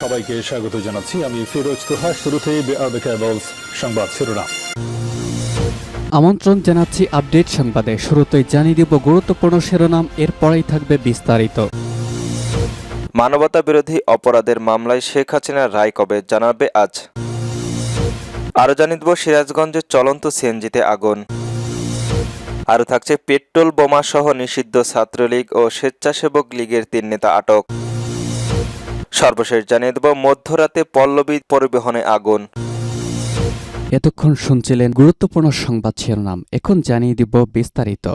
সবাইকে স্বাগত জানাচ্ছি। আমি ফিরোজ তোহা। শুরুতেই সংবাদ শিরোনাম। আমন্ত্রণ জানাচ্ছি আপডেট সংবাদে। শুরুতেই জানিয়ে দিব গুরুত্বপূর্ণ শিরোনাম, এরপরেই থাকবে বিস্তারিত। মানবতা বিরোধী অপরাধের মামলায় শেখ হাসিনার রায় কবে জানাবে আজ। আরও জানিয়ে দেব সিরাজগঞ্জের চলন্ত সিএনজিতে আগুন। আরও থাকছে পেট্রোল বোমা সহ নিষিদ্ধ ছাত্রলীগ ও স্বেচ্ছাসেবক লীগের ৩ নেতা আটক। সর্বশেষ জানিয়ে দেব মধ্যরাতে পল্লবী পরিবহনে আগুন। এতক্ষণ শুনছিলেন গুরুত্বপূর্ণ সংবাদ শিরোনাম, এখন জানিয়ে দিব বিস্তারিত।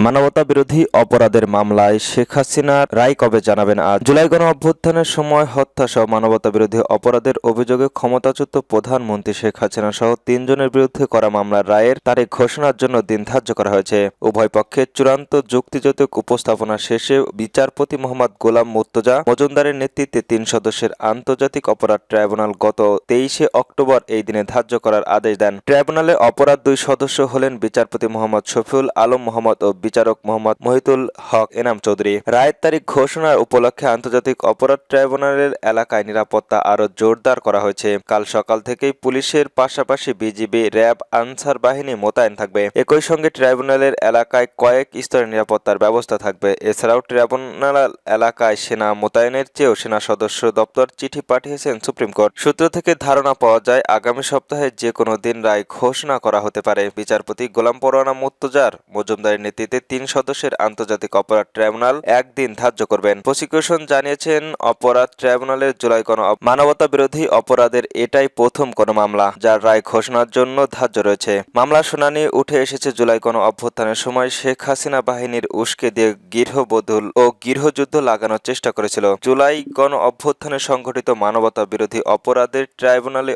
মানবতা বিরোধী অপরাধের মামলায় শেখ হাসিনার রায় কবে জানাবেন আজ। জুলাই গণ অভ্যুত্থানের সময় হত্যা সহ মানবতা বিরোধী অপরাধের অভিযোগে ক্ষমতাচ্যুত প্রধানমন্ত্রী শেখ হাসিনা সহ ৩ জনের বিরুদ্ধে করা মামলার রায়ের তারিখ ঘোষণার জন্য দিন ধার্য করা হয়েছে। উভয় পক্ষের চূড়ান্ত যুক্তিযৌতুক উপস্থাপনা শেষে বিচারপতি মোহাম্মদ গোলাম মুর্তজা মজুমদারের নেতৃত্বে ৩ সদস্যের আন্তর্জাতিক অপরাধ ট্রাইব্যুনাল গত ২৩ অক্টোবর এই দিনে ধার্য করার আদেশ দেন। ট্রাইব্যুনালে অপরাধ ২ সদস্য হলেন বিচারপতি মোহাম্মদ শফিউল আলম মোহাম্মদ ও বিচারক মোহাম্মদ মহিতুল হক এনাম চৌধুরী। রায়ের তারিখ ঘোষণার উপলক্ষে আন্তর্জাতিক অপরাধ ট্রাইব্যুনালের এলাকায় নিরাপত্তা আরও জোরদার করা হয়েছে। কাল সকাল থেকেই পুলিশের পাশাপাশি বিজিবি, র্যাব, আনসার বাহিনী মোতায়েন থাকবে। একই সঙ্গে ট্রাইব্যুনালের এলাকায় কয়েক স্তরের নিরাপত্তার ব্যবস্থা থাকবে। এছাড়াও ট্রাইব্যুনাল এলাকায় সেনা মোতায়েনের চেয়েও সেনা সদস্য দপ্তর চিঠি পাঠিয়েছেন সুপ্রিম কোর্ট। সূত্র থেকে ধারণা পাওয়া যায় আগামী সপ্তাহে যে কোনো দিন রায় ঘোষণা করা হতে পারে। বিচারপতি গোলাম পরোয়ানা মুর্তজার মজুমদারের নেতৃত্বে ৩ সদস্যের আন্তর্জাতিক অপরাধ ট্রাইব্যুনাল একদিন ধার্য করবেন। প্রসিকিউশন জানিয়েছেন অপরাধ ট্রাইব্যুনালের জুলাই গণ মানবতা বিরোধী অপরাধের এটাই প্রথম কোনো মামলা যার রায় ঘোষণার জন্য ধার্য রয়েছে। মামলার শুনানি উঠে এসেছে জুলাই গণ অভ্যুত্থানের সময় শেখ হাসিনা বাহিনীর উস্কে দিয়ে গৃহবধূ ও গৃহযুদ্ধ লাগানোর চেষ্টা করেছিল। জুলাই গণ অভ্যুত্থানে সংঘটিত মানবতা বিরোধী অপরাধের ট্রাইব্যুনালে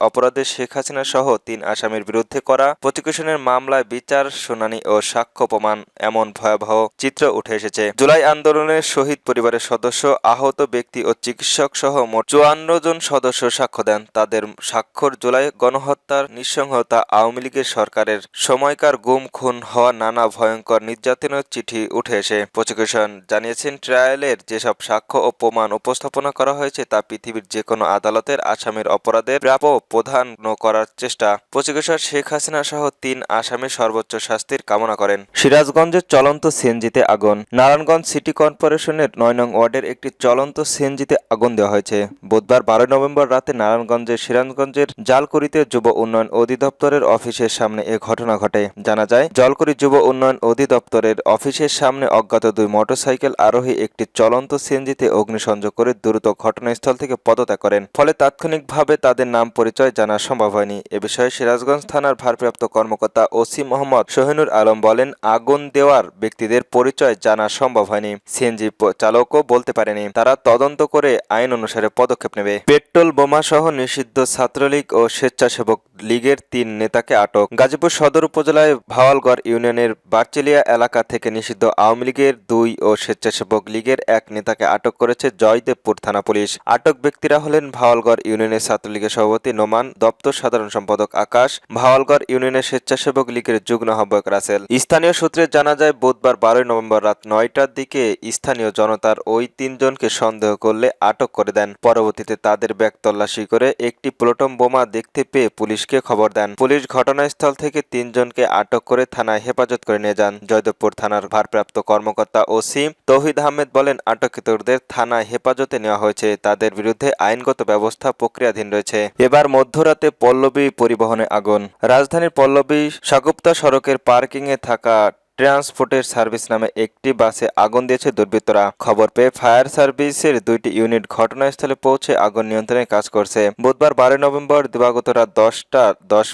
অপরাধে শেখ হাসিনা সহ ৩ আসামির বিরুদ্ধে করা প্রসিকিউশনের মামলায় বিচার, শুনানি ও সাক্ষ্য প্রমাণ এমন ভয়াবহ চিত্র উঠে এসেছে। জুলাই আন্দোলনের শহীদ পরিবারের সদস্য, আহত ব্যক্তি ও চিকিৎসক সহ মোট ৫৪ জন সদস্য সাক্ষ্য দেন। তাদের স্বাক্ষর জুলাই গণহত্যার নৃশংসতা, আওয়ামী লীগের সরকারের সময়কার গুম খুন হওয়া নানা ভয়ঙ্কর নির্যাতনের চিঠি উঠে এসে। প্রসিকিউশন জানিয়েছেন ট্রায়ালের যেসব সাক্ষ্য ও প্রমাণ উপস্থাপনা করা হয়েছে তা পৃথিবীর যে কোনো আদালতের আসামির অপরাধের প্রাপ্য প্রদান করার চেষ্টা। প্রসিকিউশন শেখ হাসিনা সহ ৩ আসামির সর্বোচ্চ শাস্তির কামনা করেন। সিরাজগঞ্জের চলন্ত সিএনজিতে আগুন। নারায়ণগঞ্জ সিটি কর্পোরেশনের ৯ নং ওয়ার্ডের একটি চলন্ত সিএনজিতে আগুন দেওয়া হয়েছে। বুধবার ১২ নভেম্বর রাতে নারায়ণগঞ্জের সিরাজগঞ্জের জালকুড়িতে যুব উন্নয়ন অধিদপ্তরের অফিসের সামনে এ ঘটনা ঘটে। জানা যায় জলকুড়ি যুব উন্নয়ন অধিদপ্তরের অফিসের সামনে অজ্ঞাত ২ মোটরসাইকেল আরোহী একটি চলন্ত সিএনজিতে অগ্নিসংযোগ করে দ্রুত ঘটনাস্থল থেকে পদত্যাগ করেন। ফলে তাৎক্ষণিকভাবে তাদের নাম পরিচয় জানা সম্ভব হয়নি। এ বিষয়ে সিরাজগঞ্জ থানার ভারপ্রাপ্ত কর্মকর্তা ওসি মোহাম্মদ শহীনুর আলম বলেন, আগুন দেওয়ার ব্যক্তিদের পরিচয় জানা সম্ভব হয়নি। সিএনজি চালকও বলতে পারেনি। তারা তদন্ত করে আইন অনুসারে পদক্ষেপ নেবে। পেট্রোল বোমা সহ নিষিদ্ধ ছাত্রলীগ ও স্বেচ্ছাসেবক লীগের ৩ নেতাকে আটক। গাজীপুর সদর উপজেলায় ভাওয়ালগড় ইউনিয়নের বারচেলিয়া এলাকা থেকে নিষিদ্ধ আওয়ামী লীগের ২ ও স্বেচ্ছাসেবক লীগের ১ নেতাকে আটক করেছে জয়দেবপুর থানা পুলিশ। আটক ব্যক্তিরা হলেন ভাওয়ালগড় ইউনিয়নের ছাত্রলীগের সভাপতি নোমান, দপ্তর সাধারণ সম্পাদক আকাশ, ভাওয়ালগড় ইউনিয়নের স্বেচ্ছাসেবক লীগের যুগ্ম আহ্বায়ক রাসেল। স্থানীয় সূত্রে জানা যায় বুধবার ১২ নভেম্বর রাত ৯টার দিকে স্থানীয় জনতার ওই ৩ জনকে সন্দেহ করলে আটক করে দেন। পরবর্তীতে তাদের ব্যাগ তল্লাশি করে একটি প্লুটোন বোমা দেখতে পেয়ে পুলিশকে খবর দেন। পুলিশ ঘটনাস্থল থেকে ৩ জনকে আটক করে থানায় হেফাজত করে নিয়ে যান। জয়দেবপুর থানার ভারপ্রাপ্ত কর্মকর্তা ওসি তৌহিদ আহমেদ বলেন, আটককৃতদের থানায় হেফাজতে নেওয়া হয়েছে। তাদের বিরুদ্ধে আইনগত ব্যবস্থা প্রক্রিয়াধীন রয়েছে। এবার মধ্যরাতে পল্লবী পরিবহনে আগুন। রাজধানীর পল্লবী সাগুপ্তা সড়কের পার্কিংয়ে থাকা ট্রান্সপোর্টের সার্ভিস নামে একটি বাসে আগুন দিয়েছে দুর্বৃত্তরা। খবর পেয়ে ফায়ার সার্ভিসের ২টি ইউনিট ঘটনাস্থলে পৌঁছে আগুন নিয়ন্ত্রণে কাজ করছে। বুধবার ১২ নভেম্বর দিবাগত রাত ১০টা ১০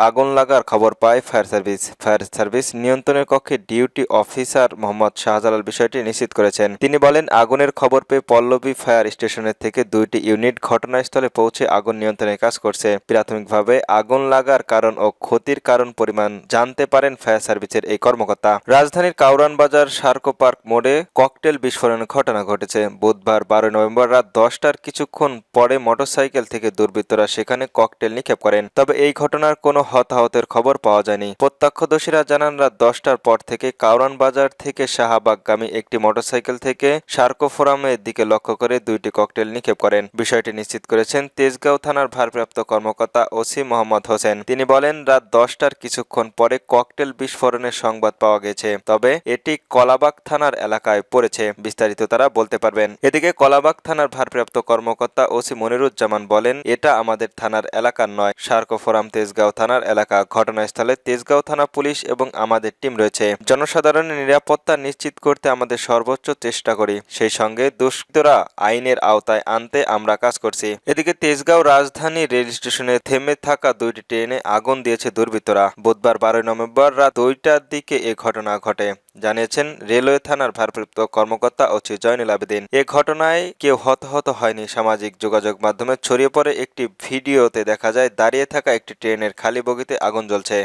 আগুন লাগার খবর পায় ফায়ার সার্ভিস নিয়ন্ত্রণের কক্ষে ডিউটি অফিসার মোহাম্মদ শাহজালাল বিষয়টি নিশ্চিত করেছেন। তিনি বলেন, আগুনের খবর পেয়ে পল্লবী ফায়ার স্টেশনের থেকে ২টি ইউনিট ঘটনাস্থলে পৌঁছে আগুন নিয়ন্ত্রণে কাজ করছে। প্রাথমিকভাবে আগুন লাগার কারণ ও ক্ষতির কারণ পরিমাণ জানতে পারেন ফায়ার সার্ভিসের এই কর্মকর্তা। কর্মকর্তা। রাজধানীর কাউরান বাজার সার্কো পার্ক মোড়ে ককটেল বিস্ফোরণের ঘটনা ঘটেছে। বুধবার 12 নভেম্বর রাত 10টার কিছুক্ষণ পরে মোটরসাইকেল থেকে দুর্বৃত্তরা সেখানে ককটেল নিক্ষেপ করেন। তবে এই ঘটনার কোনো হতাহতের খবর পাওয়া যায়নি। প্রত্যক্ষদর্শীরা জানান রাত 10টার পর থেকে কাউরান বাজার থেকে শাহবাগগামী একটি মোটরসাইকেল থেকে সার্কো ফোরামের দিকে লক্ষ্য করে 2টি ককটেল নিক্ষেপ করেন। বিষয়টি নিশ্চিত করেছেন তেজগাঁও থানার ভারপ্রাপ্ত কর্মকর্তা ওসি মোহাম্মদ হোসেন। তিনি বলেন, রাত 10টার কিছুক্ষণ পরে ককটেল বিস্ফোরণের সংবাদ পাওয়া গেছে, তবে এটি কলাবাগ থানার এলাকায় পড়েছে। বিস্তারিত তারা বলতে পারবেন। এদিকে কলাবাগ থানার ভারপ্রাপ্ত কর্মকর্তা ওসি মনিরুজ্জামান বলেন, এটা আমাদের থানার এলাকার নয়, সার্কো ফোরাম তেজগাঁও থানার এলাকা। ঘটনাস্থলে তেজগাঁও থানা পুলিশ এবং আমাদের টিম রয়েছে। জনসাধারণের নিরাপত্তা নিশ্চিত করতে আমাদের সর্বোচ্চ চেষ্টা করি, সেই সঙ্গে দুষ্কৃতরা আইনের আওতায় আনতে আমরা কাজ করছি। এদিকে তেজগাঁও রাজধানী রেল স্টেশনে থেমে থাকা 2টি ট্রেনে আগুন দিয়েছে দুর্বৃত্তরা। বুধবার 12 নভেম্বর রাত 2টার দিকে এ ঘটনা ঘটে, জানিয়েছেন রেলওয়ে থানার ভারপ্রাপ্ত কর্মকর্তা ওসি জয়নুল আবেদিন। এ ঘটনায় কেউ হতাহত হয়নি। সামাজিক যোগাযোগ মাধ্যমে ছড়িয়ে পড়ে একটি ভিডিওতে দেখা যায় দাঁড়িয়ে থাকা একটি ট্রেনের খালি বগিতে আগুন জ্বলছে।